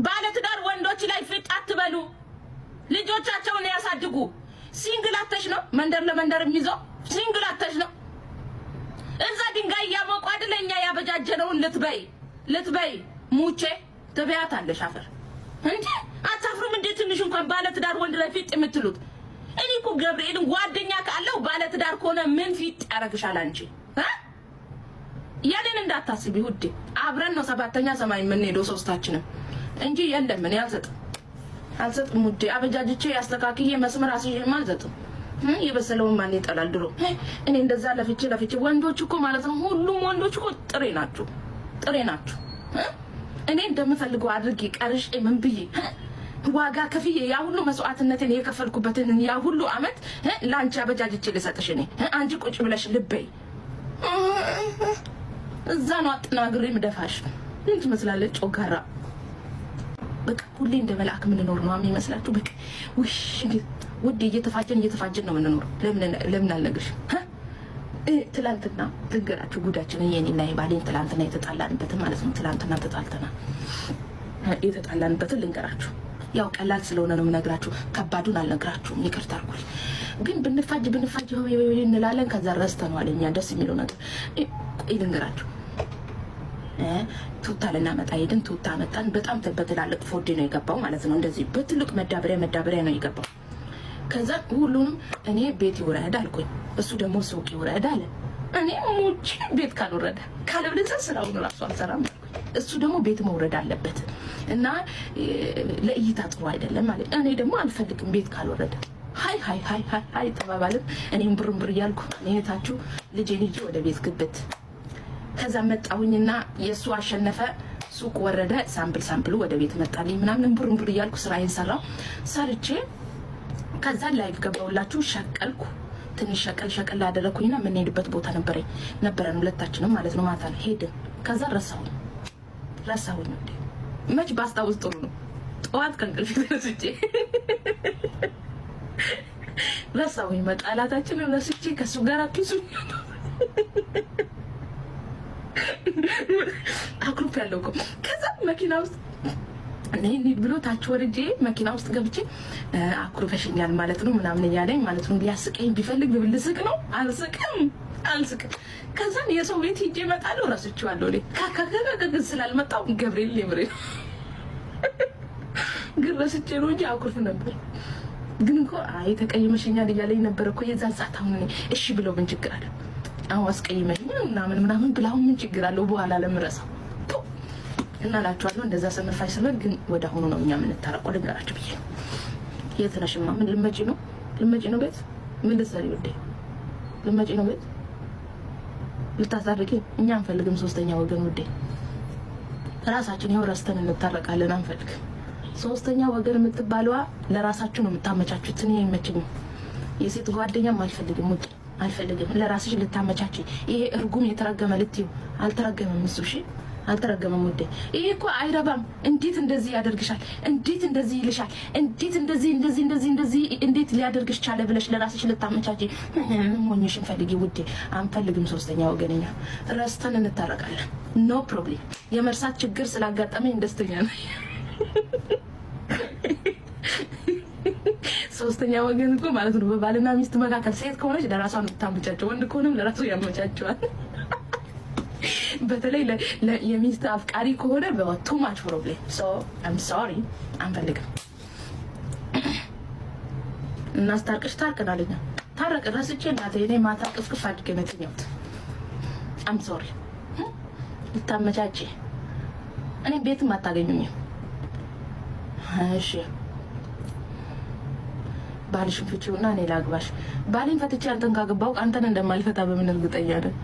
ባለትዳር ወንዶች ላይ ፍጥ አትበሉ። ልጆቻቸውን ያሳድጉ። ሲንግላተሽ ነው መንደር ለመንደር የሚይዘው ሲንግላተሽ ነው። እዛ ድንጋይ ያሞቁ አይደለኛ ያበጃጀነውን ልትበይ ሙቼ ትበያታለሽ አፈር እንዴ አታፍሩም እንዴ? ትንሽ እንኳን ባለትዳር ወንድ ላይ ፍጥ የምትሉት እኔ እኮ ገብርኤልን ጓደኛ ካለው ባለትዳር ከሆነ ምን ፍጥ ያረግሻል አንቺ? ያለን እንዳታስቢ ውዴ፣ አብረን ነው ሰባተኛ ሰማይ የምንሄደው ሶስታችንም እንጂ የለም እኔ አልሰጥም ውዴ። አበጃጅቼ ያስተካክዬ መስመር አስይዤ አልሰጥም። የበሰለውን ማን ይጠላል ድሮ። እኔ እንደዛ ለፍቼ ወንዶች እኮ ማለት ነው ሁሉም ወንዶች እኮ ጥሬ ናችሁ። እኔ እንደምፈልገው አድርጌ ቀርሼ ምን ብዬ ዋጋ ከፍዬ ያ ሁሉ መስዋዕትነትን የከፈልኩበትን ያ ሁሉ አመት ላንቺ አበጃጅቼ ልሰጥሽ እኔ አንቺ ቁጭ ብለሽ ልበይ እዛ ነው አጥናግሬ ምደፋሽ። ምን ትመስላለች ጮጋራ። በቃ ሁሌ እንደ መልአክ ምን ኖር ነው የሚመስላችሁ? በቃ ውሽ ውዴ እየተፋጀን ነው የምንኖረው። ለምን አልነግርሽ? ትላንትና ልንገራችሁ ጉዳችን የኔና የባሌን ትላንትና የተጣላንበትን ማለት ነው። ትላንትና የተጣላንበትን ልንገራችሁ። ያው ቀላል ስለሆነ ነው የምነግራችሁ፣ ከባዱን አልነግራችሁም። ይቅርታ አድርጉልኝ። ግን ብንፋጅ እንላለን። ከዛ ረስተነዋል። እኛ ደስ የሚለው ነገር ልንገራችሁ። ቱታ ልናመጣ ሄድን። ቱታ መጣን። በጣም በትላልቅ ፎርዲ ነው የገባው ማለት ነው። እንደዚህ በትልቅ መዳበሪያ ነው የገባው። ከዛ ሁሉንም እኔ ቤት ይውረድ አልኩኝ፣ እሱ ደግሞ ሱቅ ይውረድ አለ። እኔ ሙጭ ቤት ካልወረደ ካለብለዛ ስራውን ራሱ አልሰራም አልኩኝ። እሱ ደግሞ ቤት መውረድ አለበት እና ለእይታ ጥሩ አይደለም ማለት። እኔ ደግሞ አልፈልግም ቤት ካልወረደ። ሃይ ተባባልን። እኔም ብርምብር እያልኩ እኔታችሁ ልጄ ወደ ቤት ግብት። ከዛ መጣሁኝና የእሱ አሸነፈ። ሱቅ ወረደ። ሳምፕሉ ወደ ቤት መጣልኝ ምናምን ብርምብር እያልኩ ስራዬን ሰራው። ሰርቼ ከዛ ላይቭ ገባውላችሁ። ሸቀልኩ። ትንሽ ሸቀል አደረኩኝና የምንሄድበት ቦታ ነበረን ሁለታችንም ማለት ነው። ማታ ሄድን። ከዛ ረሳሁኝ እንዴ መች ባስታውስ ጥሩ ነው። ጠዋት ከእንቅልፌ ተነስቼ ረሳሁኝ። መጣላታችንን ረስቼ ከሱ ጋር ፒሱ አክሩፍ ያለው እኮ። ከዛ መኪና ውስጥ እኔ ብሎ ታች ወርጄ መኪና ውስጥ ገብቼ አኩርፈሽኛል ማለት ነው ምናምን እያለኝ ማለት ነው። ሊያስቀኝ ቢፈልግ ብልስቅ ነው። አልስቅም። ከዛ የሰው ቤት ሂጄ እመጣለሁ። ረስቼዋለሁ። ካካካካ ስላልመጣው ገብርኤል ሊምሬ ግን ረስቼ ነው እንጂ አኩርፍ ነበር። ግን እኮ አይ ተቀይመሽኛል እያለኝ ነበር እኮ የዛን ሰዓት። አሁን እሺ ብለው ምን ችግር አለ? አሁን አስቀይመኝ ምናምን ብለው ምን ችግር አለው? በኋላ ለምረሳው እና ላችኋለሁ። እንደዛ ሰነፋሽ ስለሆነ ግን ወደ አሁኑ ነው እኛ የምንታረቀው። ልንገራችሁ ብዬ የት ነሽማ? ምን ልመጪ ነው ቤት? ምን ልትሰሪ ወዴ? ልመጪ ነው ቤት ልታሳርቂ? እኛ አንፈልግም ሶስተኛ ወገን ወዴ። ራሳችን ይኸው ረስተን እንታረቃለን። አንፈልግም ሶስተኛ ወገን የምትባለዋ። ለራሳችሁ ነው የምታመቻቹት። እኔ አይመችኝም። የሴት ጓደኛም አልፈልግም ወዴ፣ አልፈልግም። ለራስሽ ልታመቻቺ። ይሄ እርጉም የተረገመ ልትዩ አልተረገመም እሱ። እሺ አልተረገመም ወዴ። ይሄ እኮ አይረባም። እንዴት እንደዚህ ያደርግሻል? እንዴት እንደዚህ ይልሻል? እንዴት እንደዚህ እንዴት ሊያደርግሽ ቻለ ብለሽ ለራስሽ ልታመቻቺ ሞኝሽን ፈልጊ ውዴ። አንፈልግም ሶስተኛ ወገንኛ። ረስተን እንታረቃለን። ኖ ፕሮብሌም። የመርሳት ችግር ስላጋጠመኝ ደስተኛ ነኝ። ሶስተኛ ወገን እኮ ማለት ነው በባልና ሚስት መካከል ሴት ከሆነች ለራሷ ነው የምታመቻቸው፣ ወንድ ከሆነም ለራሱ ያመቻቸዋል። በተለይ የሚስት አፍቃሪ ከሆነ ቱ ማች ፕሮብሌም። ሶ አም ሶሪ አንፈልግም። እናስታርቅሽ ታርቀናልኛ። ታረቅ ረስቼ እናቴ እኔ ማታ ቅፍቅፍ አድርጌ ነው የተኛሁት። አም ሶሪ ልታመቻቼ እኔ ቤትም አታገኙኝም። እሺ ባልሽን ፍቺውና እኔ ላግባሽ። ባሌን ፈትቼ አንተን ካገባው አንተን እንደማልፈታ በምን እርግጠኛ ነኝ?